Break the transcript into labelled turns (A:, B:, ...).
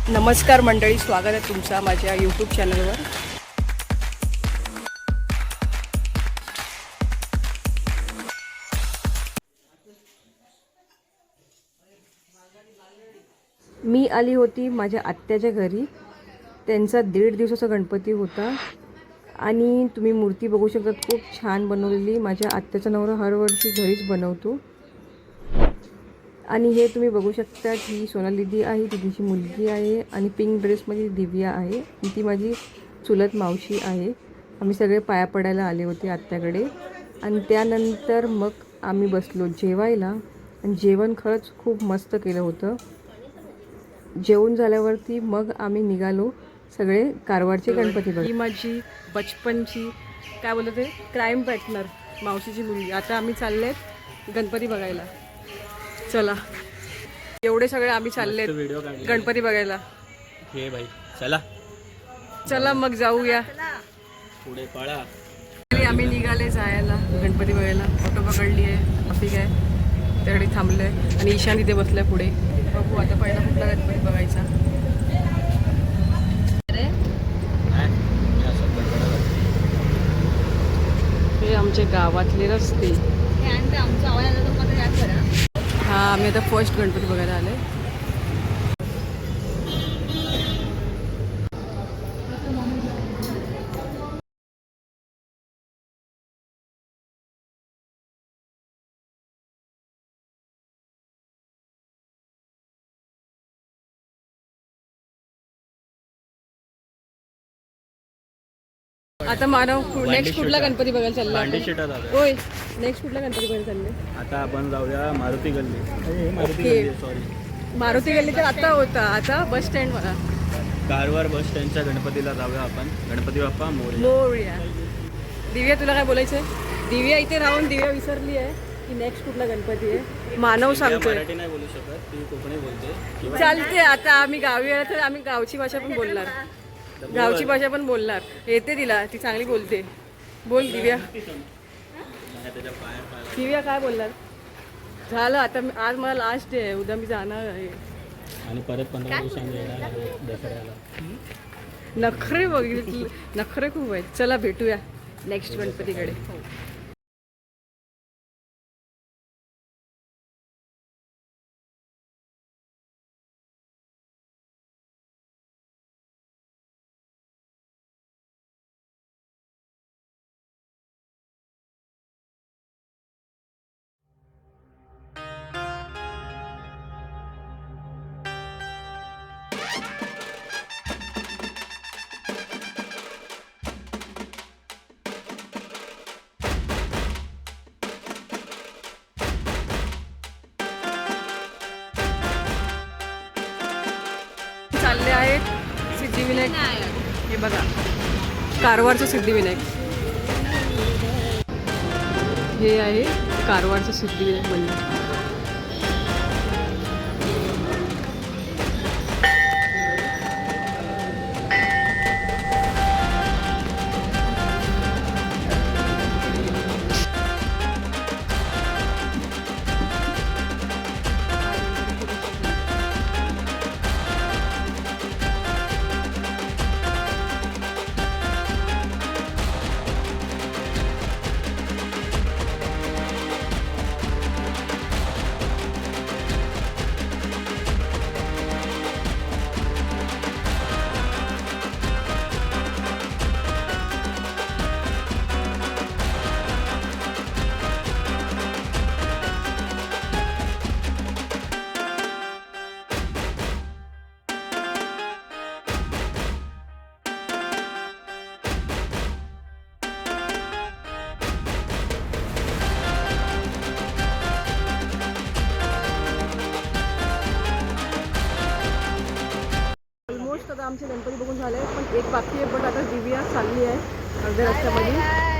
A: नमस्कार मंडळी, स्वागत आहे तुमचा माझ्या यूट्यूब चॅनलवर. मी आली होती माझ्या आत्याच्या घरी. त्यांचा 1.5 दिवसाचा गणपती होता आणि तुम्ही मूर्ती बघू शकता, खूप छान बनवलेली. माझ्या आत्याचा नवरा हर वर्षी घरीच बनवतो. आणि हे तुम्ही बघू शकता, ही सोनाली दीदी आहे, तिची मुलगी आहे आणि पिंक ड्रेसमध्ये दिव्या आहे. ती माझी चुलत मावशी आहे. आम्ही सगळे पाया पडायला आले होते आत्याकडे आणि त्यानंतर मग आम्ही बसलो जेवायला आणि जेवण खरंच खूप मस्त केलं होतं. जेवण झाल्यावरती मग आम्ही निघालो सगळे कारवारचे गणपती बघायला. ही माझी बचपनची काय बोलते क्राईम पार्टनर मावशीची मुलगी. आता आम्ही चाललेत गणपती बघायला. चला, एवढे सगळे आम्ही चाललेत गणपती बघायला.
B: हे भाई चला
A: चला मग जाऊया
B: पुढे पळा.
A: आम्ही निघाले जायला गणपती बघायला. ऑटो पकडली आहे, ट्रॅफिक आहे, त्याकडे थांबलं आहे आणि ईशान इथे बसलाय पुढे. बघू आता पहिला कुठला गणपती बघायचा. हे आमचे गावातले रस्ते. हा, आम्ही आता फर्स्ट गणपती बघायला आले. आता मानव नेक्स्ट कुठला गणपती बघायला चालला? होय, नेक्स्ट कुठला गणपती बघायला चालले?
B: आता आपण जाऊया मारुती गल्ली.
A: मारुती गल्ली तर आता होता, आता बस स्टँड मला.
B: कारवार बस स्टँडच्या गणपतीला जाऊया आपण. गणपती बाप्पा
A: मोरया. दिव्या, तुला काय बोलायचंय? दिव्या इथे राहून दिव्या विसरली आहे की नेक्स्ट कुठला गणपती आहे. मानव सांगतोय.
B: मराठी नाही बोलू शकत, ती कोकणी बोलते.
A: चालते, आता आम्ही गावी आलो तर आम्ही गावची भाषा पण बोलणार. गावची भाषा पण बोलणार. येते तिला, ती चांगली बोलते. बोल दिव्या. दिव्या काय बोलणार? झालं आता. आज मला लास्ट डे आहे, उद्या मी जाणार आहे
B: आणि परत 15 दिवसांनी येणार आहे दसऱ्याला.
A: नखरे बघितले, नखरे खूप आहेत. चला भेटूया नेक्स्ट गणपतीकडे. चालले आहेत सिद्धिविनायक. हे बघा, कारवारचं सिद्धिविनायक. हे आहे कारवारचं सिद्धिविनायक मंदिर. ऑलमोस्ट आता आमचे गणपती बघून झाले, पण एक बाकी आहे. पण आता दिव्या चालली आहे अर्ध्या रस्त्यामध्ये.